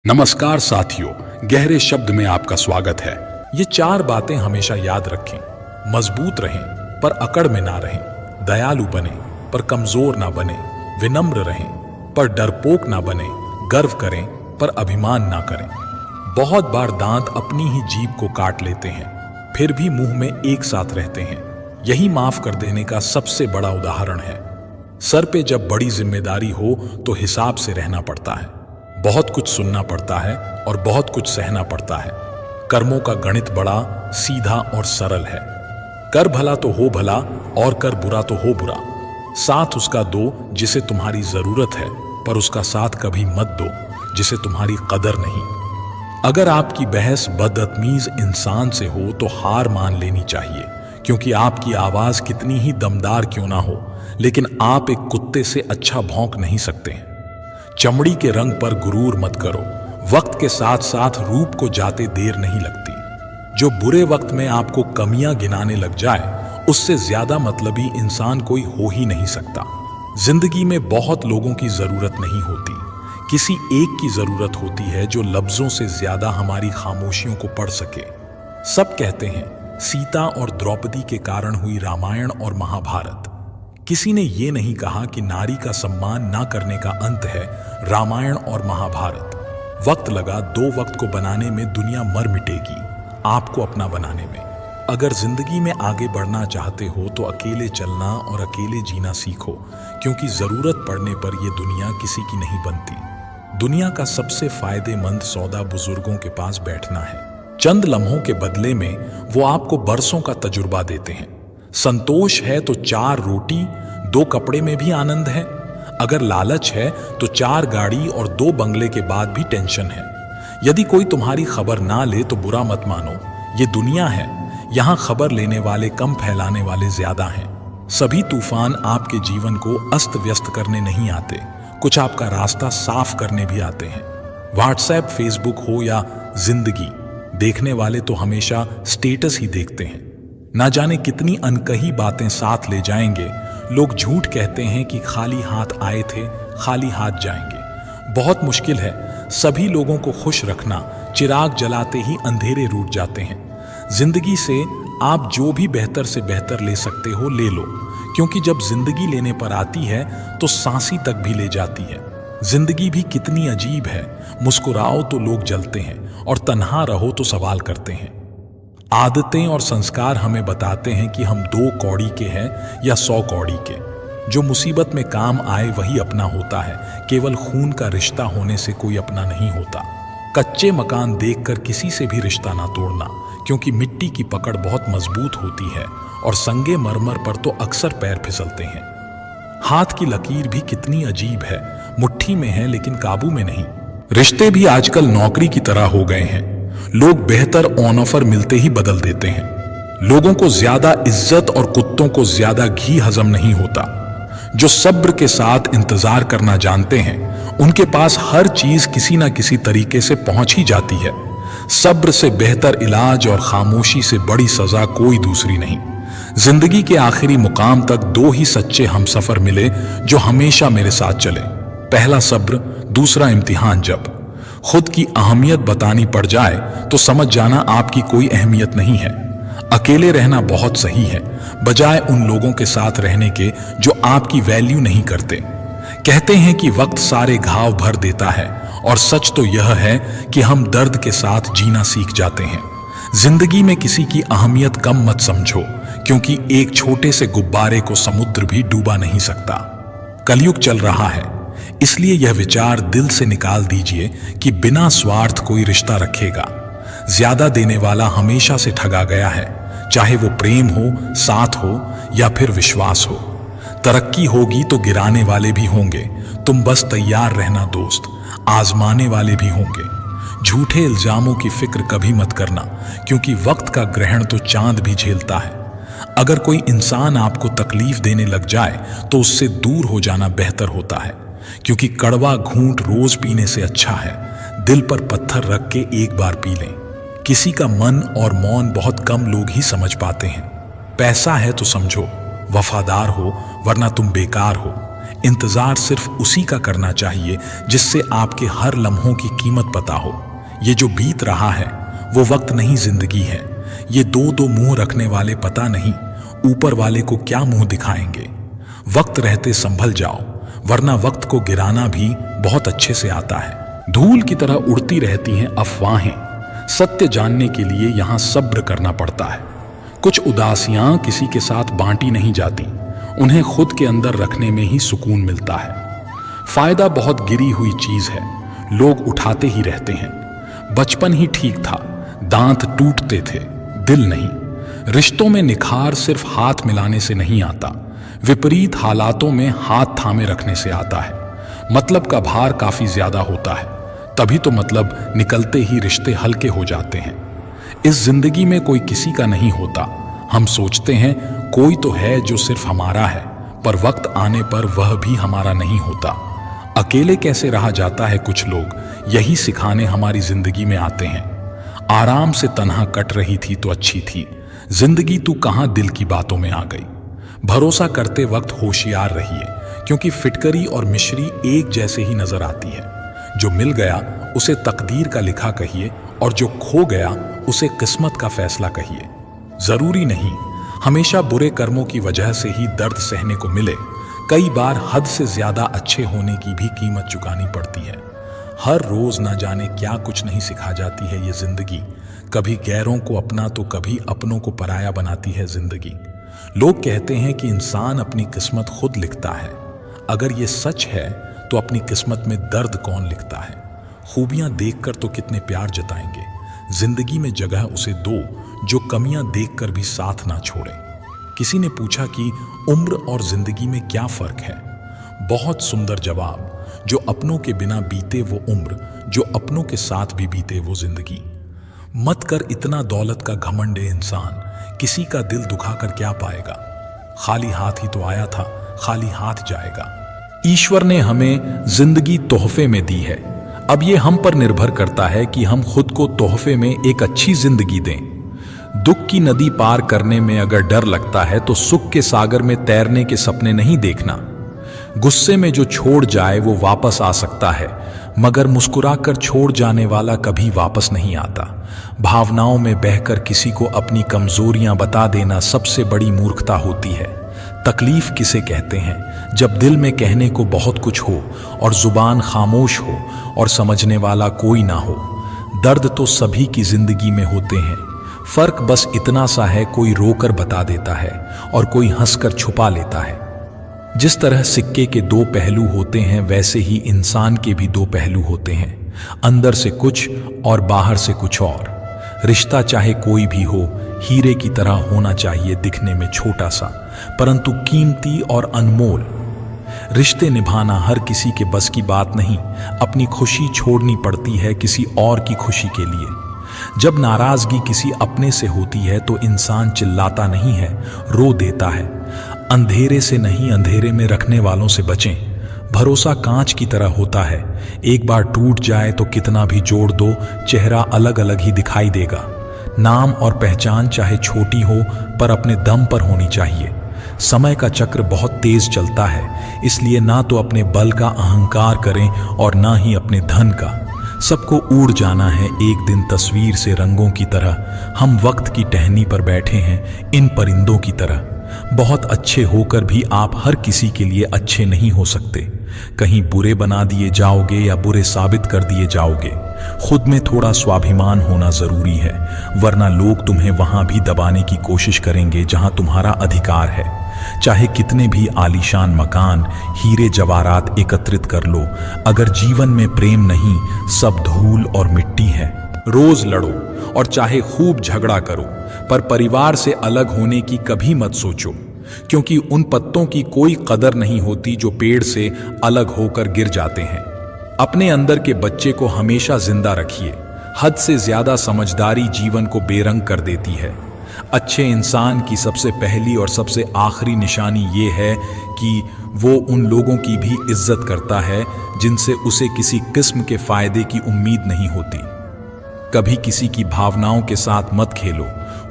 नमस्कार साथियों, गहरे शब्द में आपका स्वागत है। ये 4 बातें हमेशा याद रखें। मजबूत रहें पर अकड़ में ना रहें, दयालु बने पर कमजोर ना बने, विनम्र रहें पर डरपोक ना बने, गर्व करें पर अभिमान ना करें। बहुत बार दांत अपनी ही जीभ को काट लेते हैं, फिर भी मुंह में एक साथ रहते हैं। यही माफ कर देने का सबसे बड़ा उदाहरण है। सर पे जब बड़ी जिम्मेदारी हो तो हिसाब से रहना पड़ता है। बहुत कुछ सुनना पड़ता है और बहुत कुछ सहना पड़ता है। कर्मों का गणित बड़ा सीधा और सरल है। कर भला तो हो भला और कर बुरा तो हो बुरा। साथ उसका दो जिसे तुम्हारी जरूरत है, पर उसका साथ कभी मत दो जिसे तुम्हारी कदर नहीं। अगर आपकी बहस बदतमीज इंसान से हो तो हार मान लेनी चाहिए, क्योंकि आपकी आवाज कितनी ही दमदार क्यों ना हो, लेकिन आप एक कुत्ते से अच्छा भौंक नहीं सकते हैं। चमड़ी के रंग पर गुरूर मत करो। वक्त के साथ साथ रूप को जाते देर नहीं लगती। जो बुरे वक्त में आपको कमियां गिनाने लग जाए, उससे ज्यादा मतलबी इंसान कोई हो ही नहीं सकता। जिंदगी में बहुत लोगों की जरूरत नहीं होती, किसी एक की जरूरत होती है जो लफ्जों से ज्यादा हमारी खामोशियों को पढ़ सके। सब कहते हैं सीता और द्रौपदी के कारण हुई रामायण और महाभारत। किसी ने ये नहीं कहा कि नारी का सम्मान ना करने का अंत है रामायण और महाभारत। वक्त लगा 2 वक्त को बनाने में, दुनिया मर मिटेगी आपको अपना बनाने में। अगर जिंदगी में आगे बढ़ना चाहते हो तो अकेले चलना और अकेले जीना सीखो, क्योंकि जरूरत पड़ने पर यह दुनिया किसी की नहीं बनती। दुनिया का सबसे फायदेमंद सौदा बुजुर्गों के पास बैठना है। चंद लम्हों के बदले में वो आपको बरसों का तजुर्बा देते हैं। संतोष है तो 4 रोटी 2 कपड़े में भी आनंद है। अगर लालच है तो 4 गाड़ी और 2 बंगले के बाद भी टेंशन है। यदि कोई तुम्हारी खबर ना ले तो बुरा मत मानो, ये दुनिया है। यहां खबर लेने वाले कम, फैलाने वाले ज्यादा हैं। सभी तूफान आपके जीवन को अस्त व्यस्त करने नहीं आते, कुछ आपका रास्ता साफ करने भी आते हैं। व्हाट्सएप, फेसबुक हो या जिंदगी, देखने वाले तो हमेशा स्टेटस ही देखते हैं। ना जाने कितनी अनकही बातें साथ ले जाएंगे। लोग झूठ कहते हैं कि खाली हाथ आए थे, खाली हाथ जाएंगे। बहुत मुश्किल है सभी लोगों को खुश रखना। चिराग जलाते ही अंधेरे रूठ जाते हैं। जिंदगी से आप जो भी बेहतर से बेहतर ले सकते हो ले लो, क्योंकि जब जिंदगी लेने पर आती है तो सांसी तक भी ले जाती है। जिंदगी भी कितनी अजीब है। मुस्कुराओ तो लोग जलते हैं और तन्हा रहो तो सवाल करते हैं। आदतें और संस्कार हमें बताते हैं कि हम 2 कौड़ी के हैं या 100 कौड़ी के। जो मुसीबत में काम आए वही अपना होता है। केवल खून का रिश्ता होने से कोई अपना नहीं होता। कच्चे मकान देखकर किसी से भी रिश्ता ना तोड़ना, क्योंकि मिट्टी की पकड़ बहुत मजबूत होती है और संगे मरमर पर तो अक्सर पैर फिसलते हैं। हाथ की लकीर भी कितनी अजीब है, मुट्ठी में है लेकिन काबू में नहीं। रिश्ते भी आजकल नौकरी की तरह हो गए हैं। लोग बेहतर ऑन ऑफर मिलते ही बदल देते हैं। लोगों को ज्यादा इज्जत और कुत्तों को ज्यादा घी हजम नहीं होता। जो सब्र के साथ इंतजार करना जानते हैं, उनके पास हर चीज किसी ना किसी तरीके से पहुंच ही जाती है। सब्र से बेहतर इलाज और खामोशी से बड़ी सजा कोई दूसरी नहीं। जिंदगी के आखिरी मुकाम तक 2 ही सच्चे हमसफर मिले जो हमेशा मेरे साथ चले। पहला सब्र, दूसरा इम्तिहान। जब खुद की अहमियत बतानी पड़ जाए तो समझ जाना आपकी कोई अहमियत नहीं है। अकेले रहना बहुत सही है, बजाय उन लोगों के साथ रहने के जो आपकी वैल्यू नहीं करते। कहते हैं कि वक्त सारे घाव भर देता है, और सच तो यह है कि हम दर्द के साथ जीना सीख जाते हैं। जिंदगी में किसी की अहमियत कम मत समझो, क्योंकि एक छोटे से गुब्बारे को समुद्र भी डूबा नहीं सकता। कलयुग चल रहा है, इसलिए यह विचार दिल से निकाल दीजिए कि बिना स्वार्थ कोई रिश्ता रखेगा। ज्यादा देने वाला हमेशा से ठगा गया है, चाहे वो प्रेम हो, साथ हो या फिर विश्वास हो। तरक्की होगी तो गिराने वाले भी होंगे। तुम बस तैयार रहना दोस्त, आजमाने वाले भी होंगे। झूठे इल्जामों की फिक्र कभी मत करना, क्योंकि वक्त का ग्रहण तो चांद भी झेलता है। अगर कोई इंसान आपको तकलीफ देने लग जाए तो उससे दूर हो जाना बेहतर होता है, क्योंकि कड़वा घूंट रोज पीने से अच्छा है दिल पर पत्थर रख के एक बार पी लें। किसी का मन और मौन बहुत कम लोग ही समझ पाते हैं। पैसा है तो समझो, वफादार हो, वरना तुम बेकार हो। इंतजार सिर्फ उसी का करना चाहिए जिससे आपके हर लम्हों की कीमत पता हो। ये जो बीत रहा है वो वक्त नहीं, जिंदगी है। ये दो दो मुंह रखने वाले पता नहीं ऊपर वाले को क्या मुंह दिखाएंगे। वक्त रहते संभल जाओ, वरना वक्त को गिराना भी बहुत अच्छे से आता है। धूल की तरह उड़ती रहती हैं अफवाहें, सत्य जानने के लिए यहाँ सब्र करना पड़ता है। कुछ उदासियां किसी के साथ बांटी नहीं जाती, उन्हें खुद के अंदर रखने में ही सुकून मिलता है। फायदा बहुत गिरी हुई चीज है, लोग उठाते ही रहते हैं। बचपन ही ठीक था, दांत टूटते थे, दिल नहीं। रिश्तों में निखार सिर्फ हाथ मिलाने से नहीं आता, विपरीत हालातों में हाथ थामे रखने से आता है। मतलब का भार काफी ज्यादा होता है, तभी तो मतलब निकलते ही रिश्ते हल्के हो जाते हैं। इस जिंदगी में कोई किसी का नहीं होता। हम सोचते हैं कोई तो है जो सिर्फ हमारा है, पर वक्त आने पर वह भी हमारा नहीं होता। अकेले कैसे रहा जाता है कुछ लोग यही सिखाने हमारी जिंदगी में आते हैं। आराम से तन्हा कट रही थी तो अच्छी थी, जिंदगी तू कहां दिल की बातों में आ गई। भरोसा करते वक्त होशियार रहिए, क्योंकि फिटकरी और मिश्री एक जैसे ही नजर आती है। जो मिल गया उसे तकदीर का लिखा कहिए, और जो खो गया उसे किस्मत का फैसला कहिए। जरूरी नहीं हमेशा बुरे कर्मों की वजह से ही दर्द सहने को मिले, कई बार हद से ज्यादा अच्छे होने की भी कीमत चुकानी पड़ती है। हर रोज ना जाने क्या कुछ नहीं सिखा जाती है ये जिंदगी। कभी गैरों को अपना तो कभी अपनों को पराया बनाती है जिंदगी। लोग कहते हैं कि इंसान अपनी किस्मत खुद लिखता है। अगर ये सच है तो अपनी किस्मत में दर्द कौन लिखता है। खूबियां देखकर तो कितने प्यार जताएंगे, जिंदगी में जगह उसे दो जो कमियां देखकर भी साथ ना छोड़े। किसी ने पूछा कि उम्र और जिंदगी में क्या फर्क है। बहुत सुंदर जवाब, जो अपनों के बिना बीते वो उम्र, जो अपनों के साथ भी बीते वो जिंदगी। मत कर इतना दौलत का घमंड इंसान, किसी का दिल दुखाकर क्या पाएगा। खाली हाथ ही तो आया था, खाली हाथ जाएगा। ईश्वर ने हमें जिंदगी तोहफे में दी है, अब ये हम पर निर्भर करता है कि हम खुद को तोहफे में एक अच्छी जिंदगी दें। दुख की नदी पार करने में अगर डर लगता है तो सुख के सागर में तैरने के सपने नहीं देखना। गुस्से में जो छोड़ जाए वो वापस आ सकता है, मगर मुस्कुराकर छोड़ जाने वाला कभी वापस नहीं आता। भावनाओं में बहकर किसी को अपनी कमजोरियां बता देना सबसे बड़ी मूर्खता होती है। तकलीफ किसे कहते हैं? जब दिल में कहने को बहुत कुछ हो और जुबान खामोश हो और समझने वाला कोई ना हो। दर्द तो सभी की जिंदगी में होते हैं, फर्क बस इतना सा है, कोई रोकर बता देता है और कोई हंसकर छुपा लेता है। जिस तरह सिक्के के दो पहलू होते हैं, वैसे ही इंसान के भी दो पहलू होते हैं, अंदर से कुछ और बाहर से कुछ और। रिश्ता चाहे कोई भी हो, हीरे की तरह होना चाहिए, दिखने में छोटा सा परंतु कीमती और अनमोल। रिश्ते निभाना हर किसी के बस की बात नहीं, अपनी खुशी छोड़नी पड़ती है किसी और की खुशी के लिए। जब नाराजगी किसी अपने से होती है तो इंसान चिल्लाता नहीं है, रो देता है। अंधेरे से नहीं, अंधेरे में रखने वालों से बचें। भरोसा कांच की तरह होता है, एक बार टूट जाए तो कितना भी जोड़ दो, चेहरा अलग अलग ही दिखाई देगा। नाम और पहचान चाहे छोटी हो पर अपने दम पर होनी चाहिए। समय का चक्र बहुत तेज चलता है, इसलिए ना तो अपने बल का अहंकार करें और ना ही अपने धन का। सबको उड़ जाना है एक दिन तस्वीर से रंगों की तरह। हम वक्त की टहनी पर बैठे हैं इन परिंदों की तरह। बहुत अच्छे होकर भी आप हर किसी के लिए अच्छे नहीं हो सकते। कहीं बुरे बना दिए जाओगे या बुरे साबित कर दिए जाओगे। खुद में थोड़ा स्वाभिमान होना जरूरी है, वरना लोग तुम्हें वहां भी दबाने की कोशिश करेंगे जहां तुम्हारा अधिकार है। चाहे कितने भी आलीशान मकान, हीरे जवाहरात एकत्रित कर लो, अगर जीवन में प्रेम नहीं, सब धूल और मिट्टी है। रोज लड़ो और चाहे खूब झगड़ा करो, पर परिवार से अलग होने की कभी मत सोचो, क्योंकि उन पत्तों की कोई कदर नहीं होती जो पेड़ से अलग होकर गिर जाते हैं। अपने अंदर के बच्चे को हमेशा जिंदा रखिए। हद से ज्यादा समझदारी जीवन को बेरंग कर देती है। अच्छे इंसान की सबसे पहली और सबसे आखिरी निशानी ये है कि वो उन लोगों की भी इज्जत करता है जिनसे उसे किसी किस्म के फायदे की उम्मीद नहीं होती। कभी किसी की भावनाओं के साथ मत खेलो,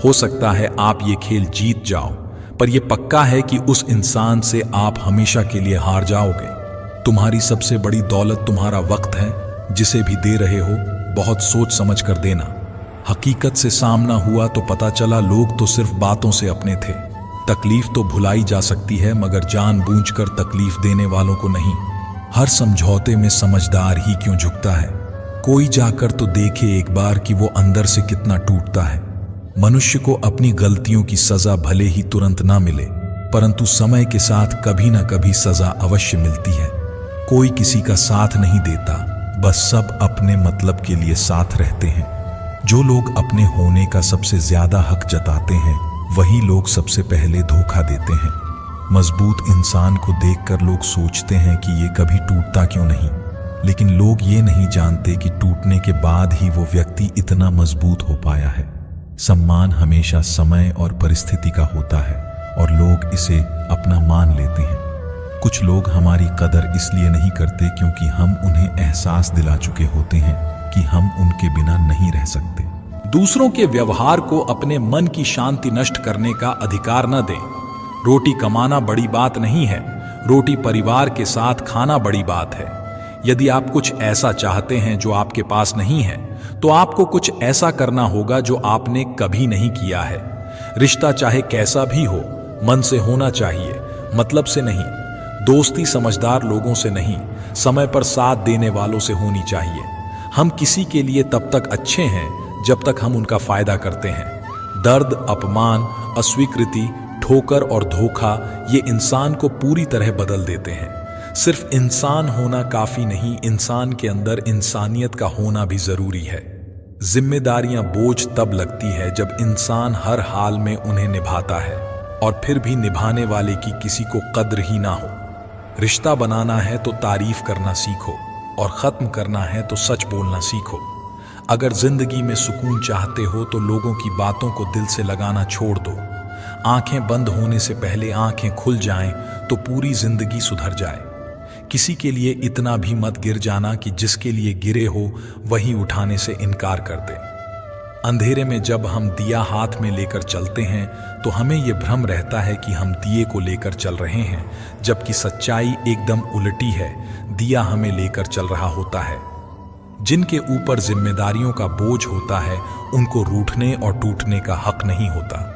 हो सकता है आप ये खेल जीत जाओ, पर यह पक्का है कि उस इंसान से आप हमेशा के लिए हार जाओगे। तुम्हारी सबसे बड़ी दौलत तुम्हारा वक्त है, जिसे भी दे रहे हो बहुत सोच समझ कर देना। हकीकत से सामना हुआ तो पता चला लोग तो सिर्फ बातों से अपने थे। तकलीफ तो भुलाई जा सकती है, मगर जानबूझकर तकलीफ देने वालों को नहीं। हर समझौते में समझदार ही क्यों झुकता है। कोई जाकर तो देखे एक बार कि वो अंदर से कितना टूटता है। मनुष्य को अपनी गलतियों की सजा भले ही तुरंत ना मिले, परंतु समय के साथ कभी ना कभी सजा अवश्य मिलती है। कोई किसी का साथ नहीं देता, बस सब अपने मतलब के लिए साथ रहते हैं। जो लोग अपने होने का सबसे ज्यादा हक जताते हैं, वही लोग सबसे पहले धोखा देते हैं। मजबूत इंसान को देखकर लोग सोचते हैं कि ये कभी टूटता क्यों नहीं, लेकिन लोग ये नहीं जानते कि टूटने के बाद ही वो व्यक्ति इतना मजबूत हो पाया है। सम्मान हमेशा समय और परिस्थिति का होता है और लोग इसे अपना मान लेते हैं। कुछ लोग हमारी कदर इसलिए नहीं करते क्योंकि हम उन्हें एहसास दिला चुके होते हैं कि हम उनके बिना नहीं रह सकते। दूसरों के व्यवहार को अपने मन की शांति नष्ट करने का अधिकार न दें। रोटी कमाना बड़ी बात नहीं है, रोटी परिवार के साथ खाना बड़ी बात है। यदि आप कुछ ऐसा चाहते हैं जो आपके पास नहीं है, तो आपको कुछ ऐसा करना होगा जो आपने कभी नहीं किया है। रिश्ता चाहे कैसा भी हो, मन से होना चाहिए, मतलब से नहीं। दोस्ती समझदार लोगों से नहीं, समय पर साथ देने वालों से होनी चाहिए। हम किसी के लिए तब तक अच्छे हैं जब तक हम उनका फायदा करते हैं। दर्द, अपमान, अस्वीकृति, ठोकर और धोखा ये इंसान को पूरी तरह बदल देते हैं। सिर्फ इंसान होना काफी नहीं, इंसान के अंदर इंसानियत का होना भी जरूरी है। जिम्मेदारियां बोझ तब लगती है जब इंसान हर हाल में उन्हें निभाता है और फिर भी निभाने वाले की किसी को कद्र ही ना हो। रिश्ता बनाना है तो तारीफ करना सीखो और खत्म करना है तो सच बोलना सीखो। अगर जिंदगी में सुकून चाहते हो तो लोगों की बातों को दिल से लगाना छोड़ दो। आंखें बंद होने से पहले आंखें खुल जाएं तो पूरी जिंदगी सुधर जाए। किसी के लिए इतना भी मत गिर जाना कि जिसके लिए गिरे हो वही उठाने से इनकार कर दे। अंधेरे में जब हम दिया हाथ में लेकर चलते हैं तो हमें यह भ्रम रहता है कि हम दिए को लेकर चल रहे हैं, जबकि सच्चाई एकदम उल्टी है। दिया हमें लेकर चल रहा होता है। जिनके ऊपर जिम्मेदारियों का बोझ होता है, उनको रूठने और टूटने का हक नहीं होता।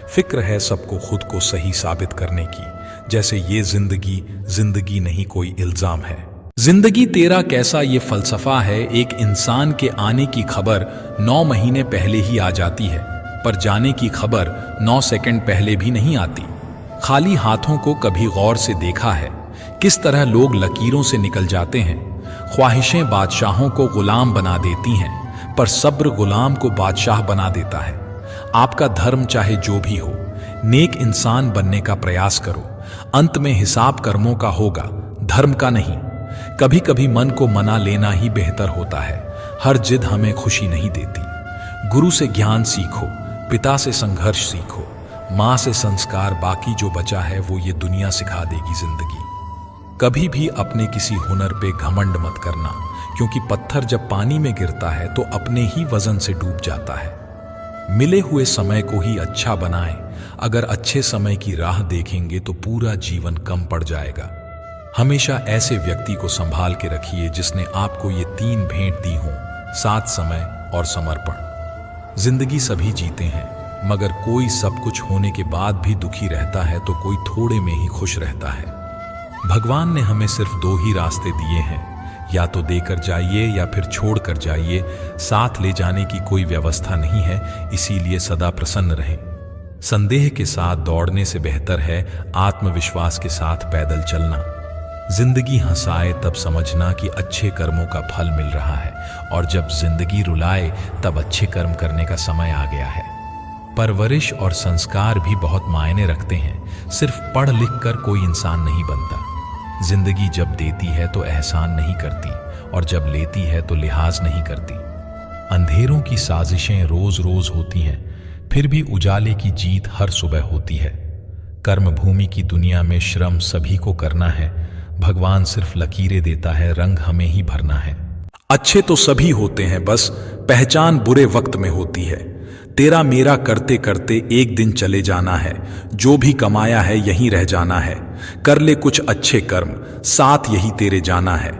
फिक्र है सबको खुद को सही साबित करने की, जैसे ये जिंदगी नहीं कोई इल्जाम है। जिंदगी तेरा कैसा ये फलसफा है। एक इंसान के आने की खबर 9 महीने पहले ही आ जाती है, पर जाने की खबर 9 सेकंड पहले भी नहीं आती। खाली हाथों को कभी गौर से देखा है किस तरह लोग लकीरों से निकल जाते हैं। ख्वाहिशें बादशाहों को गुलाम बना देती हैं, पर सब्र गुलाम को बादशाह बना देता है। आपका धर्म चाहे जो भी हो, नेक इंसान बनने का प्रयास करो। अंत में हिसाब कर्मों का होगा, धर्म का नहीं। कभी कभी मन को मना लेना ही बेहतर होता है। हर जिद हमें खुशी नहीं देती। गुरु से ज्ञान सीखो, पिता से संघर्ष सीखो, माँ से संस्कार। बाकी जो बचा है वो ये दुनिया सिखा देगी जिंदगी। कभी भी अपने किसी हुनर पे घमंड मत करना, क्योंकि पत्थर जब पानी में गिरता है तो अपने ही वजन से डूब जाता है। मिले हुए समय को ही अच्छा बनाएं। अगर अच्छे समय की राह देखेंगे तो पूरा जीवन कम पड़ जाएगा। हमेशा ऐसे व्यक्ति को संभाल के रखिए जिसने आपको ये 3 भेंट दी हों: साथ, समय और समर्पण। जिंदगी सभी जीते हैं, मगर कोई सब कुछ होने के बाद भी दुखी रहता है तो कोई थोड़े में ही खुश रहता है। भगवान ने हमें सिर्फ 2 ही रास्ते दिए हैं, या तो देकर जाइए या फिर छोड़ कर जाइए। साथ ले जाने की कोई व्यवस्था नहीं है, इसीलिए सदा प्रसन्न रहें। संदेह के साथ दौड़ने से बेहतर है आत्मविश्वास के साथ पैदल चलना। जिंदगी हंसाए तब समझना कि अच्छे कर्मों का फल मिल रहा है, और जब जिंदगी रुलाए तब अच्छे कर्म करने का समय आ गया है। परवरिश और संस्कार भी बहुत मायने रखते हैं। सिर्फ पढ़ लिख कर कोई इंसान नहीं बनता। जिंदगी जब देती है तो एहसान नहीं करती, और जब लेती है तो लिहाज नहीं करती। अंधेरों की साजिशें रोज रोज होती हैं, फिर भी उजाले की जीत हर सुबह होती है। कर्म भूमि की दुनिया में श्रम सभी को करना है। भगवान सिर्फ लकीरें देता है, रंग हमें ही भरना है। अच्छे तो सभी होते हैं, बस पहचान बुरे वक्त में होती है। तेरा मेरा करते करते एक दिन चले जाना है, जो भी कमाया है यहीं रह जाना है। कर ले कुछ अच्छे कर्म, साथ यही तेरे जाना है।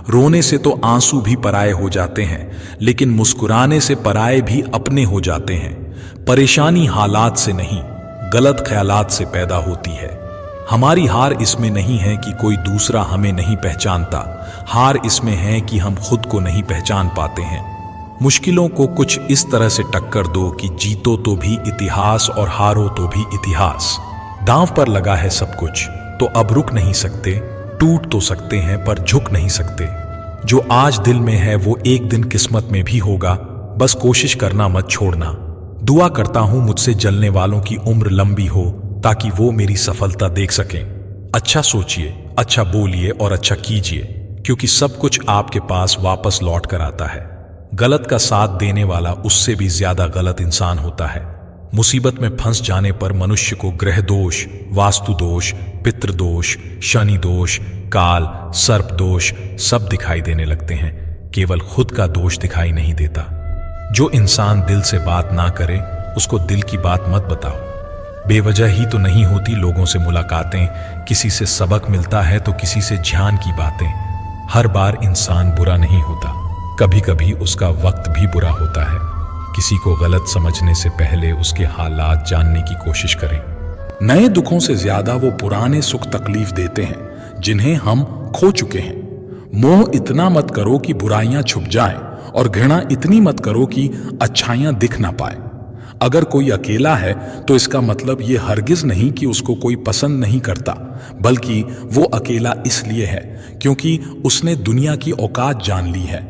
रोने से तो आंसू भी पराये हो जाते हैं, लेकिन मुस्कुराने से पराये भी अपने हो जाते हैं। परेशानी हालात से नहीं, गलत ख्यालात से पैदा होती है। हमारी हार इसमें नहीं है कि कोई दूसरा हमें नहीं पहचानता, हार इसमें है कि हम खुद को नहीं पहचान पाते हैं। मुश्किलों को कुछ इस तरह से टक्कर दो कि जीतो तो भी इतिहास और हारो तो भी इतिहास। दांव पर लगा है सब कुछ, तो अब रुक नहीं सकते। टूट तो सकते हैं पर झुक नहीं सकते। जो आज दिल में है वो एक दिन किस्मत में भी होगा, बस कोशिश करना मत छोड़ना। दुआ करता हूं मुझसे जलने वालों की उम्र लंबी हो, ताकि वो मेरी सफलता देख सकें। अच्छा सोचिए, अच्छा बोलिए और अच्छा कीजिए, क्योंकि सब कुछ आपके पास वापस लौट कर आता है। गलत का साथ देने वाला उससे भी ज्यादा गलत इंसान होता है। मुसीबत में फंस जाने पर मनुष्य को ग्रह दोष, वास्तु दोष, पितृ दोष, शनि दोष, काल, सर्प दोष सब दिखाई देने लगते हैं, केवल खुद का दोष दिखाई नहीं देता। जो इंसान दिल से बात ना करे उसको दिल की बात मत बताओ। बेवजह ही तो नहीं होती लोगों से मुलाकातें, किसी से सबक मिलता है तो किसी से ध्यान की बातें। हर बार इंसान बुरा नहीं होता, कभी कभी उसका वक्त भी बुरा होता है। किसी को गलत समझने से पहले उसके हालात जानने की कोशिश करें। नए दुखों से ज्यादा वो पुराने सुख तकलीफ देते हैं जिन्हें हम खो चुके हैं। मोह इतना मत करो कि बुराइयां छुप जाएं, और घृणा इतनी मत करो कि अच्छाइयां दिख ना पाए। अगर कोई अकेला है तो इसका मतलब ये हरगिज नहीं कि उसको कोई पसंद नहीं करता, बल्कि वो अकेला इसलिए है क्योंकि उसने दुनिया की औकात जान ली है।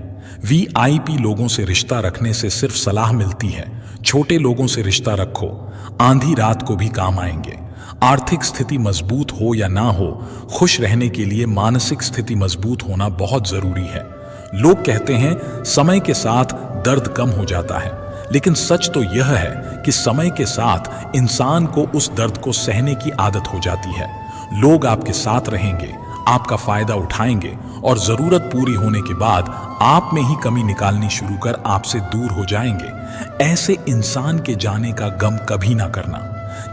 VIP लोगों से रिश्ता रखने से सिर्फ सलाह मिलती है, छोटे लोगों से रिश्ता रखो, आंधी रात को भी काम आएंगे। आर्थिक स्थिति मजबूत हो या ना हो, खुश रहने के लिए मानसिक स्थिति मजबूत होना बहुत जरूरी है। लोग कहते हैं समय के साथ दर्द कम हो जाता है, लेकिन सच तो यह है कि समय के साथ इंसान को उस दर्द को सहने की आदत हो जाती है। लोग आपके साथ रहेंगे, आपका फायदा उठाएंगे, और जरूरत पूरी होने के बाद आप में ही कमी निकालनी शुरू कर आपसे दूर हो जाएंगे। ऐसे इंसान के जाने का गम कभी ना करना।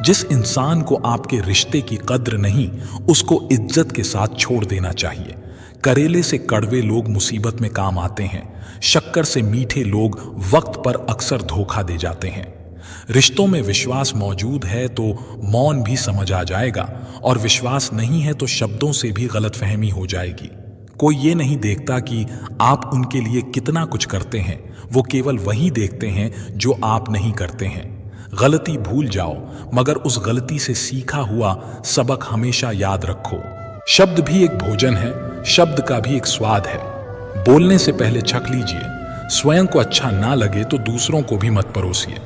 जिस इंसान को आपके रिश्ते की कद्र नहीं, उसको इज्जत के साथ छोड़ देना चाहिए। करेले से कड़वे लोग मुसीबत में काम आते हैं, शक्कर से मीठे लोग वक्त पर अक्सर धोखा दे जाते हैं। रिश्तों में विश्वास मौजूद है तो मौन भी समझ आ जाएगा, और विश्वास नहीं है तो शब्दों से भी गलतफहमी हो जाएगी। कोई ये नहीं देखता कि आप उनके लिए कितना कुछ करते हैं, वो केवल वही देखते हैं जो आप नहीं करते हैं। गलती भूल जाओ, मगर उस गलती से सीखा हुआ सबक हमेशा याद रखो। शब्द भी एक भोजन है, शब्द का भी एक स्वाद है। बोलने से पहले छक लीजिए। स्वयं को अच्छा ना लगे तो दूसरों को भी मत परोसिए।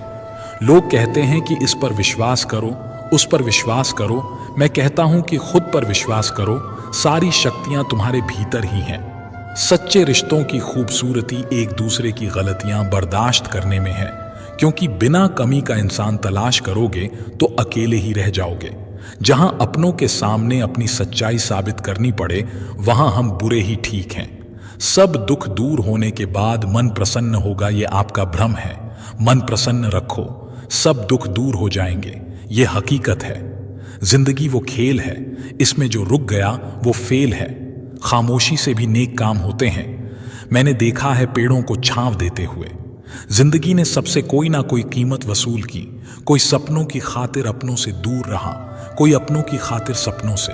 लोग कहते हैं कि इस पर विश्वास करो, उस पर विश्वास करो। मैं कहता हूं कि खुद पर विश्वास करो, सारी शक्तियां तुम्हारे भीतर ही हैं। सच्चे रिश्तों की खूबसूरती एक दूसरे की गलतियां बर्दाश्त करने में है, क्योंकि बिना कमी का इंसान तलाश करोगे तो अकेले ही रह जाओगे। जहां अपनों के सामने अपनी सच्चाई साबित करनी पड़े, वहां हम बुरे ही ठीक हैं। सब दुख दूर होने के बाद मन प्रसन्न होगा, ये आपका भ्रम है। मन प्रसन्न रखो, सब दुख दूर हो जाएंगे, ये हकीकत है। जिंदगी वो खेल है, इसमें जो रुक गया वो फेल है। खामोशी से भी नेक काम होते हैं। मैंने देखा है पेड़ों को छांव देते हुए। जिंदगी ने सबसे कोई ना कोई कीमत वसूल की। कोई सपनों की खातिर अपनों से दूर रहा, कोई अपनों की खातिर सपनों से।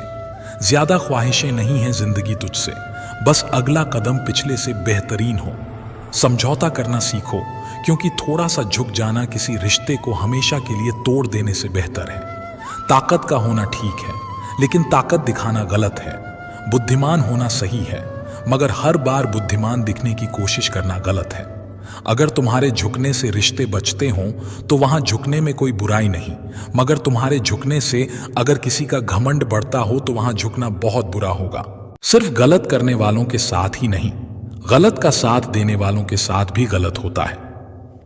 ज्यादा ख्वाहिशें नहीं हैं जिंदगी तुझसे, बस अगला कदम पिछले से बेहतरीन हो। समझौता करना सीखो, क्योंकि थोड़ा सा झुक जाना किसी रिश्ते को हमेशा के लिए तोड़ देने से बेहतर है। ताकत का होना ठीक है, लेकिन ताकत दिखाना गलत है। बुद्धिमान होना सही है, मगर हर बार बुद्धिमान दिखने की कोशिश करना गलत है। अगर तुम्हारे झुकने से रिश्ते बचते हों तो वहां झुकने में कोई बुराई नहीं, मगर तुम्हारे झुकने से अगर किसी का घमंड बढ़ता हो तो वहां झुकना बहुत बुरा होगा। सिर्फ गलत करने वालों के साथ ही नहीं, गलत का साथ देने वालों के साथ भी गलत होता है।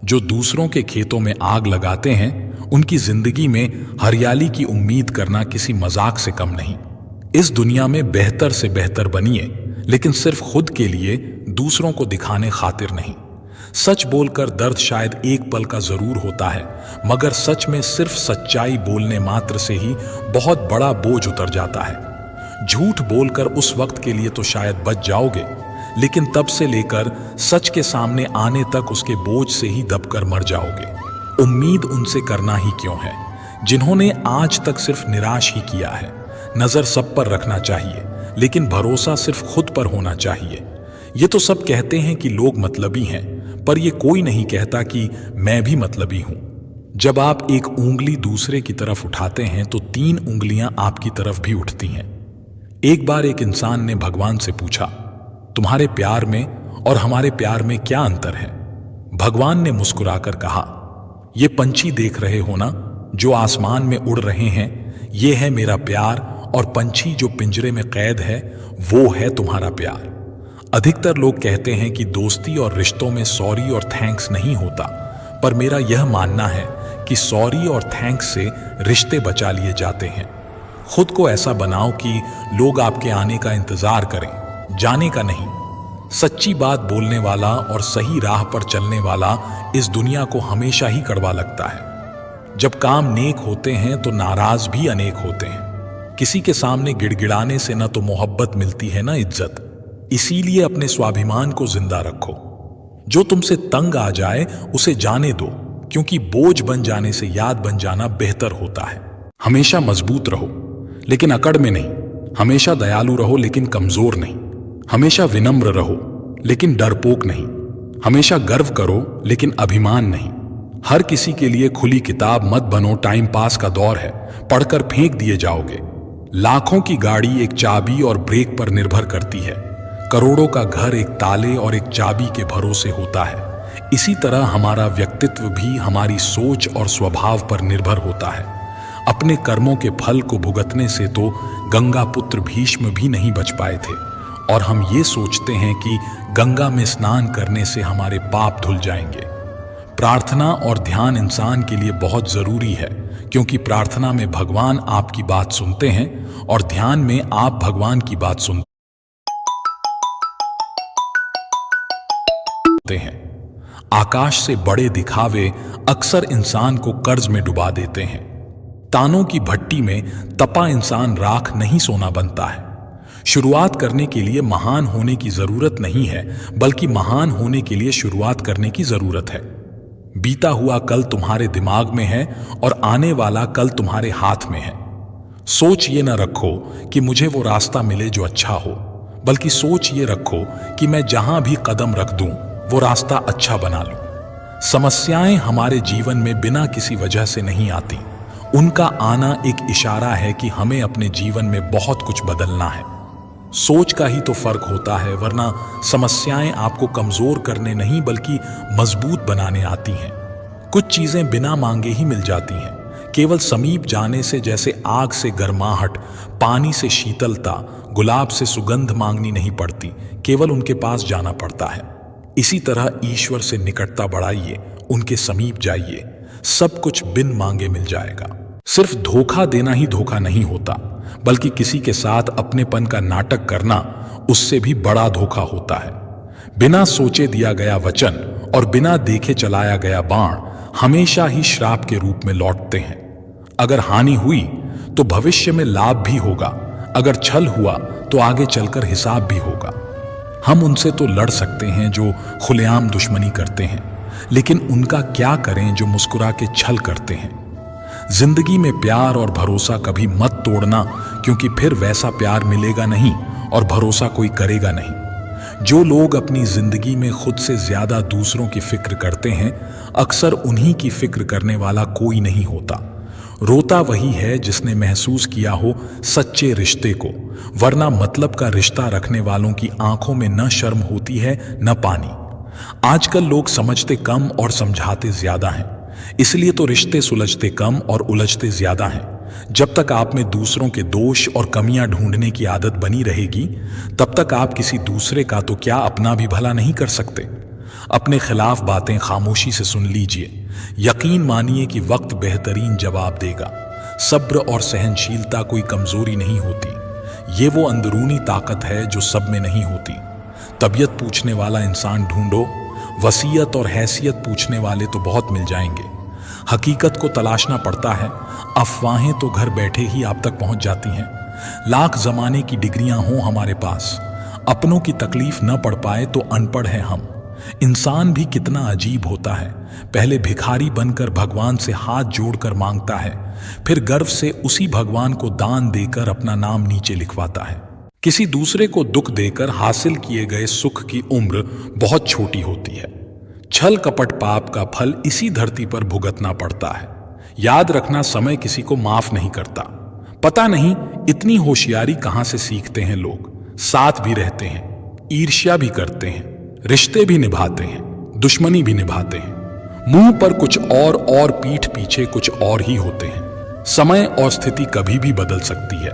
जो दूसरों के खेतों में आग लगाते हैं, उनकी जिंदगी में हरियाली की उम्मीद करना किसी मजाक से कम नहीं। इस दुनिया में बेहतर से बेहतर बनिए, लेकिन सिर्फ खुद के लिए, दूसरों को दिखाने खातिर नहीं। सच बोलकर दर्द शायद एक पल का जरूर होता है, मगर सच में सिर्फ सच्चाई बोलने मात्र से ही बहुत बड़ा बोझ उतर जाता है। झूठ बोलकर उस वक्त के लिए तो शायद बच जाओगे, लेकिन तब से लेकर सच के सामने आने तक उसके बोझ से ही दबकर मर जाओगे। उम्मीद उनसे करना ही क्यों है जिन्होंने आज तक सिर्फ निराश ही किया है। नजर सब पर रखना चाहिए, लेकिन भरोसा सिर्फ खुद पर होना चाहिए। ये तो सब कहते हैं कि लोग मतलबी हैं, पर ये कोई नहीं कहता कि मैं भी मतलबी हूं। जब आप एक उंगली दूसरे की तरफ उठाते हैं तो 3 उंगलियां आपकी तरफ भी उठती हैं। एक बार एक इंसान ने भगवान से पूछा, तुम्हारे प्यार में और हमारे प्यार में क्या अंतर है? भगवान ने मुस्कुराकर कहा, ये पंछी देख रहे हो ना, जो आसमान में उड़ रहे हैं, ये है मेरा प्यार, और पंछी जो पिंजरे में कैद है वो है तुम्हारा प्यार। अधिकतर लोग कहते हैं कि दोस्ती और रिश्तों में सॉरी और थैंक्स नहीं होता, पर मेरा यह मानना है कि सॉरी और थैंक्स से रिश्ते बचा लिए जाते हैं। खुद को ऐसा बनाओ कि लोग आपके आने का इंतजार करें, जाने का नहीं। सच्ची बात बोलने वाला और सही राह पर चलने वाला इस दुनिया को हमेशा ही कड़वा लगता है। जब काम नेक होते हैं तो नाराज भी अनेक होते हैं। किसी के सामने गिड़गिड़ाने से न तो मोहब्बत मिलती है न इज्जत। इसीलिए अपने स्वाभिमान को जिंदा रखो। जो तुमसे तंग आ जाए उसे जाने दो, क्योंकि बोझ बन जाने से याद बन जाना बेहतर होता है। हमेशा मजबूत रहो, लेकिन अकड़ में नहीं। हमेशा दयालु रहो, लेकिन कमजोर नहीं। हमेशा विनम्र रहो, लेकिन डरपोक नहीं। हमेशा गर्व करो, लेकिन अभिमान नहीं। हर किसी के लिए खुली किताब मत बनो। टाइम पास का दौर है, पढ़कर फेंक दिए जाओगे। लाखों की गाड़ी एक चाबी और ब्रेक पर निर्भर करती है। करोड़ों का घर एक ताले और एक चाबी के भरोसे होता है। इसी तरह हमारा व्यक्तित्व भी हमारी सोच और स्वभाव पर निर्भर होता है। अपने कर्मों के फल को भुगतने से तो गंगा पुत्र भीष्म भी नहीं बच पाए थे, और हम ये सोचते हैं कि गंगा में स्नान करने से हमारे पाप धुल जाएंगे। प्रार्थना और ध्यान इंसान के लिए बहुत जरूरी है, क्योंकि प्रार्थना में भगवान आपकी बात सुनते हैं और ध्यान में आप भगवान की बात सुनते हैं। आकाश से बड़े दिखावे अक्सर इंसान को कर्ज में डुबा देते हैं। तानों की भट्टी में तपा इंसान राख नहीं सोना बनता है। शुरुआत करने के लिए महान होने की जरूरत नहीं है, बल्कि महान होने के लिए शुरुआत करने की जरूरत है। बीता हुआ कल तुम्हारे दिमाग में है और आने वाला कल तुम्हारे हाथ में है। सोच ये न रखो कि मुझे वो रास्ता मिले जो अच्छा हो, बल्कि सोच ये रखो कि मैं जहां भी कदम रख दूं वो रास्ता अच्छा बना लूं। समस्याएं हमारे जीवन में बिना किसी वजह से नहीं आती। उनका आना एक इशारा है कि हमें अपने जीवन में बहुत कुछ बदलना है। सोच का ही तो फर्क होता है, वरना समस्याएं आपको कमजोर करने नहीं बल्कि मजबूत बनाने आती हैं। कुछ चीजें बिना मांगे ही मिल जाती हैं। केवल समीप जाने से, जैसे आग से गर्माहट, पानी से शीतलता, गुलाब से सुगंध मांगनी नहीं पड़ती, केवल उनके पास जाना पड़ता है। इसी तरह ईश्वर से निकटता बढ़ाइए, उनके समीप जाइए, सब कुछ बिन मांगे मिल जाएगा। सिर्फ धोखा देना ही धोखा नहीं होता, बल्कि किसी के साथ अपनेपन का नाटक करना उससे भी बड़ा धोखा होता है। बिना सोचे दिया गया वचन और बिना देखे चलाया गया बाण हमेशा ही श्राप के रूप में लौटते हैं। अगर हानि हुई तो भविष्य में लाभ भी होगा, अगर छल हुआ तो आगे चलकर हिसाब भी होगा। हम उनसे तो लड़ सकते हैं जो खुलेआम दुश्मनी करते हैं, लेकिन उनका क्या करें जो मुस्कुरा के छल करते हैं। जिंदगी में प्यार और भरोसा कभी मत तोड़ना, क्योंकि फिर वैसा प्यार मिलेगा नहीं और भरोसा कोई करेगा नहीं। जो लोग अपनी जिंदगी में खुद से ज्यादा दूसरों की फिक्र करते हैं, अक्सर उन्हीं की फिक्र करने वाला कोई नहीं होता। रोता वही है जिसने महसूस किया हो सच्चे रिश्ते को, वरना मतलब का रिश्ता रखने वालों की आंखों में न शर्म होती है न पानी। आजकल लोग समझते कम और समझाते ज्यादा हैं, इसलिए तो रिश्ते सुलझते कम और उलझते ज्यादा हैं। जब तक आप में दूसरों के दोष और कमियां ढूंढने की आदत बनी रहेगी, तब तक आप किसी दूसरे का तो क्या अपना भी भला नहीं कर सकते। अपने खिलाफ बातें खामोशी से सुन लीजिए। यकीन मानिए कि वक्त बेहतरीन जवाब देगा। सब्र और सहनशीलता कोई कमजोरी नहीं होती, ये वो अंदरूनी ताकत है जो सब में नहीं होती। तबीयत पूछने वाला इंसान ढूंढो, वसीयत और हैसियत पूछने वाले तो बहुत मिल जाएंगे। हकीकत को तलाशना पड़ता है, अफवाहें तो घर बैठे ही आप तक पहुंच जाती हैं। लाख जमाने की डिग्रियां हों हमारे पास, अपनों की तकलीफ न पढ़ पाए तो अनपढ़ हैं हम। इंसान भी कितना अजीब होता है, पहले भिखारी बनकर भगवान से हाथ जोड़कर मांगता है, फिर गर्व से उसी भगवान को दान देकर अपना नाम नीचे लिखवाता है। किसी दूसरे को दुख देकर हासिल किए गए सुख की उम्र बहुत छोटी होती है। छल कपट पाप का फल इसी धरती पर भुगतना पड़ता है। याद रखना, समय किसी को माफ नहीं करता। पता नहीं इतनी होशियारी कहां से सीखते हैं लोग। साथ भी रहते हैं, ईर्ष्या भी करते हैं, रिश्ते भी निभाते हैं, दुश्मनी भी निभाते हैं। मुंह पर कुछ और पीठ पीछे कुछ और ही होते हैं। समय और स्थिति कभी भी बदल सकती है,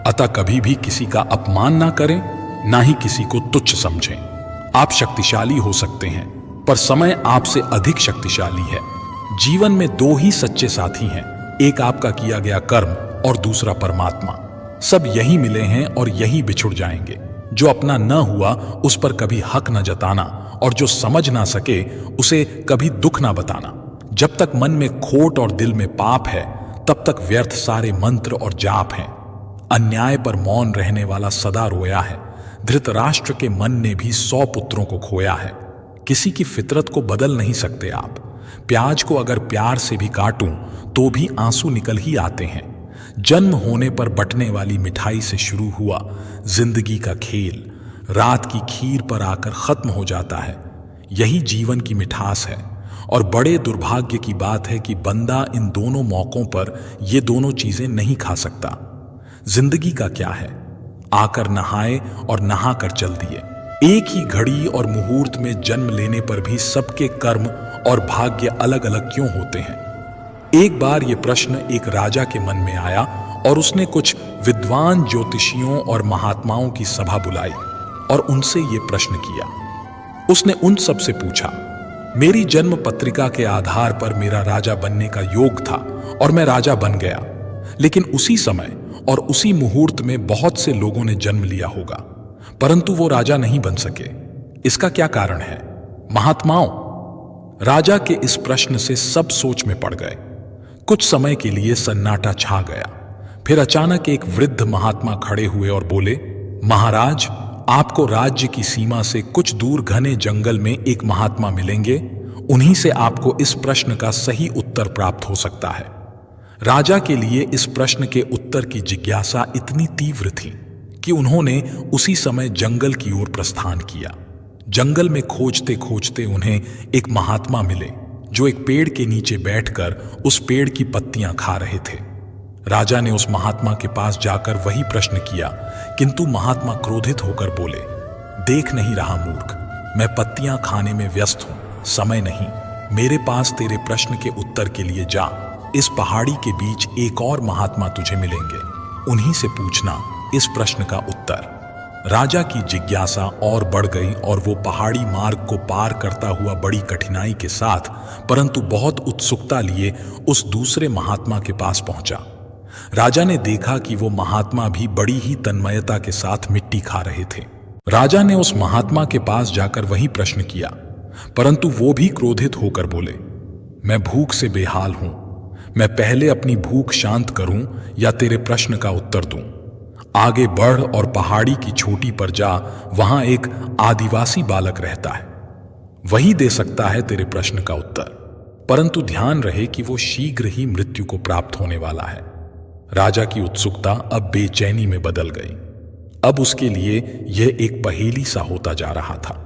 अतः कभी भी किसी का अपमान ना करें, ना ही किसी को तुच्छ समझें। आप शक्तिशाली हो सकते हैं, पर समय आपसे अधिक शक्तिशाली है। जीवन में दो ही सच्चे साथी हैं, एक आपका किया गया कर्म और दूसरा परमात्मा। सब यही मिले हैं और यही बिछुड़ जाएंगे। जो अपना न हुआ उस पर कभी हक न जताना, और जो समझ ना सके उसे कभी दुख ना बताना। जब तक मन में खोट और दिल में पाप है, तब तक व्यर्थ सारे मंत्र और जाप हैं। अन्याय पर मौन रहने वाला सदा रोया है। धृतराष्ट्र के मन ने भी 100 पुत्रों को खोया है। किसी की फितरत को बदल नहीं सकते आप। प्याज को अगर प्यार से भी काटूं तो भी आंसू निकल ही आते हैं। जन्म होने पर बटने वाली मिठाई से शुरू हुआ जिंदगी का खेल, रात की खीर पर आकर खत्म हो जाता है। यही जीवन की मिठास है। और बड़े दुर्भाग्य की बात है कि बंदा इन दोनों मौकों पर ये दोनों चीजें नहीं खा सकता। जिंदगी का क्या है, आकर नहाए और नहाकर चल दिए। एक ही घड़ी और मुहूर्त में जन्म लेने पर भी सबके कर्म और भाग्य अलग अलग क्यों होते हैं? एक बार ये प्रश्न एक राजा के मन में आया और उसने कुछ विद्वान ज्योतिषियों और महात्माओं की सभा बुलाई और उनसे ये प्रश्न किया। उसने उन सब से पूछा, मेरी जन्म पत्रिका के आधार पर मेरा राजा बनने का योग था और मैं राजा बन गया, लेकिन उसी समय और उसी मुहूर्त में बहुत से लोगों ने जन्म लिया होगा, परंतु वो राजा नहीं बन सके। इसका क्या कारण है? महात्माओं, राजा के इस प्रश्न से सब सोच में पड़ गए। कुछ समय के लिए सन्नाटा छा गया। फिर अचानक एक वृद्ध महात्मा खड़े हुए और बोले, महाराज, आपको राज्य की सीमा से कुछ दूर घने जंगल में एक महात्मा मिलेंगे। उन्हीं से आपको इस प्रश्न का सही उत्तर प्राप्त हो सकता है। राजा के लिए इस प्रश्न के उत्तर की जिज्ञासा इतनी तीव्र थी कि उन्होंने उसी समय जंगल की ओर प्रस्थान किया। जंगल में खोजते खोजते उन्हें एक महात्मा मिले जो एक पेड़ के नीचे बैठकर उस पेड़ की पत्तियां खा रहे थे। राजा ने उस महात्मा के पास जाकर वही प्रश्न किया, किंतु महात्मा क्रोधित होकर बोले, देख नहीं रहा मूर्ख, मैं पत्तियां खाने में व्यस्त हूं, समय नहीं। मेरे पास तेरे प्रश्न के उत्तर के लिए जा। इस पहाड़ी के बीच एक और महात्मा तुझे मिलेंगे, उन्हीं से पूछना इस प्रश्न का उत्तर। राजा की जिज्ञासा और बढ़ गई और वो पहाड़ी मार्ग को पार करता हुआ बड़ी कठिनाई के साथ, परंतु बहुत उत्सुकता लिए उस दूसरे महात्मा के पास पहुंचा। राजा ने देखा कि वो महात्मा भी बड़ी ही तन्मयता के साथ मिट्टी खा रहे थे। राजा ने उस महात्मा के पास जाकर वही प्रश्न किया, परंतु वो भी क्रोधित होकर बोले, मैं भूख से बेहाल हूं, मैं पहले अपनी भूख शांत करूं या तेरे प्रश्न का उत्तर दूं। आगे बढ़ और पहाड़ी की चोटी पर जा, वहां एक आदिवासी बालक रहता है, वही दे सकता है तेरे प्रश्न का उत्तर, परंतु ध्यान रहे कि वो शीघ्र ही मृत्यु को प्राप्त होने वाला है। राजा की उत्सुकता अब बेचैनी में बदल गई। अब उसके लिए यह एक पहेली सा होता जा रहा था।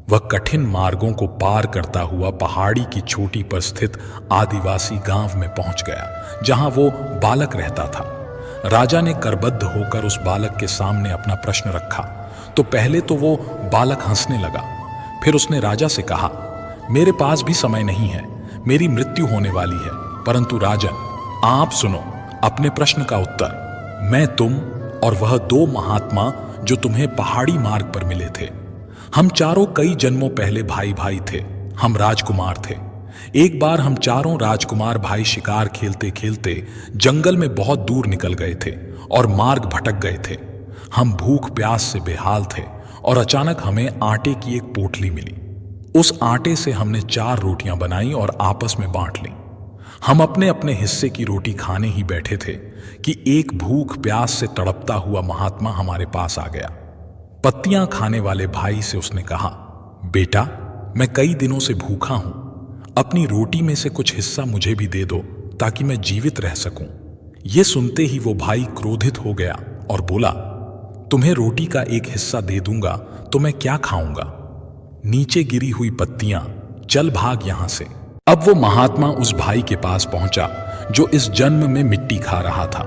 वह कठिन मार्गों को पार करता हुआ पहाड़ी की चोटी पर स्थित आदिवासी गांव में पहुंच गया, जहां वो बालक रहता था। राजा ने करबद्ध होकर उस बालक के सामने अपना प्रश्न रखा तो पहले तो वो बालक हंसने लगा। फिर उसने राजा से कहा, मेरे पास भी समय नहीं है, मेरी मृत्यु होने वाली है, परंतु राजन, आप सुनो अपने प्रश्न का उत्तर। मैं, तुम और वह 2 महात्मा जो तुम्हें पहाड़ी मार्ग पर मिले थे, हम चारों कई जन्मों पहले भाई भाई थे। हम राजकुमार थे। एक बार हम चारों राजकुमार भाई शिकार खेलते खेलते जंगल में बहुत दूर निकल गए थे और मार्ग भटक गए थे। हम भूख प्यास से बेहाल थे और अचानक हमें आटे की एक पोटली मिली। उस आटे से हमने 4 रोटियां बनाई और आपस में बांट ली। हम अपने अपने हिस्से की रोटी खाने ही बैठे थे कि एक भूख प्यास से तड़पता हुआ महात्मा हमारे पास आ गया। पत्तियां खाने वाले भाई से उसने कहा, बेटा, मैं कई दिनों से भूखा हूं, अपनी रोटी में से कुछ हिस्सा मुझे भी दे दो ताकि मैं जीवित रह सकूं। यह सुनते ही वो भाई क्रोधित हो गया और बोला, तुम्हें रोटी का एक हिस्सा दे दूंगा तो मैं क्या खाऊंगा? नीचे गिरी हुई पत्तियां, चल भाग यहां से। अब वो महात्मा उस भाई के पास पहुंचा जो इस जन्म में मिट्टी खा रहा था।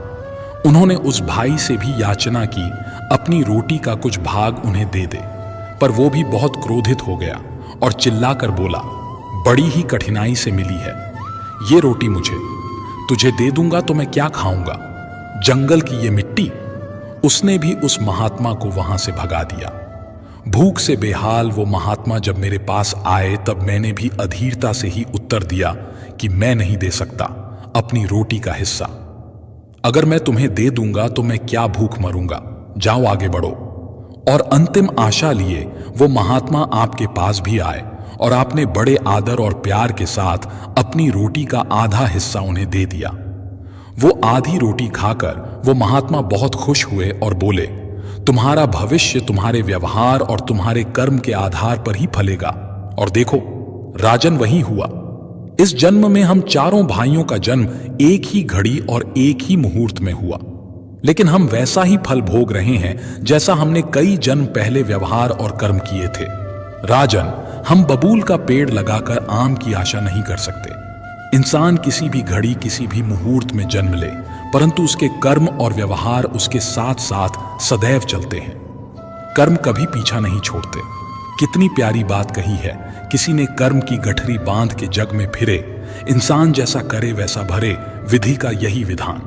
उन्होंने उस भाई से भी याचना की अपनी रोटी का कुछ भाग उन्हें दे दे, पर वो भी बहुत क्रोधित हो गया और चिल्लाकर बोला, बड़ी ही कठिनाई से मिली है ये रोटी मुझे, तुझे दे दूंगा तो मैं क्या खाऊंगा? जंगल की ये मिट्टी। उसने भी उस महात्मा को वहां से भगा दिया। भूख से बेहाल वो महात्मा जब मेरे पास आए तब मैंने भी अधीरता से ही उत्तर दिया कि मैं नहीं दे सकता अपनी रोटी का हिस्सा। अगर मैं तुम्हें दे दूंगा तो मैं क्या भूख मरूंगा, जाओ आगे बढ़ो। और अंतिम आशा लिए वो महात्मा आपके पास भी आए और आपने बड़े आदर और प्यार के साथ अपनी रोटी का आधा हिस्सा उन्हें दे दिया। वो आधी रोटी खाकर वो महात्मा बहुत खुश हुए और बोले, तुम्हारा भविष्य तुम्हारे व्यवहार और तुम्हारे कर्म के आधार पर ही फलेगा। और देखो, राजन वही हुआ। इस जन्म में हम चारों भाइयों का जन्म एक ही घड़ी और एक ही मुहूर्त में हुआ, लेकिन हम वैसा ही फल भोग रहे हैं जैसा हमने कई जन्म पहले व्यवहार और कर्म किए थे। राजन, हम बबूल का पेड़ लगाकर आम की आशा नहीं कर सकते। इंसान किसी भी घड़ी किसी भी मुहूर्त में जन्म ले, परंतु उसके कर्म और व्यवहार उसके साथ साथ सदैव चलते हैं। कर्म कभी पीछा नहीं छोड़ते। कितनी प्यारी बात कही है किसी ने, कर्म की गठरी बांध के जग में फिरे, इंसान जैसा करे वैसा भरे, विधि का यही विधान।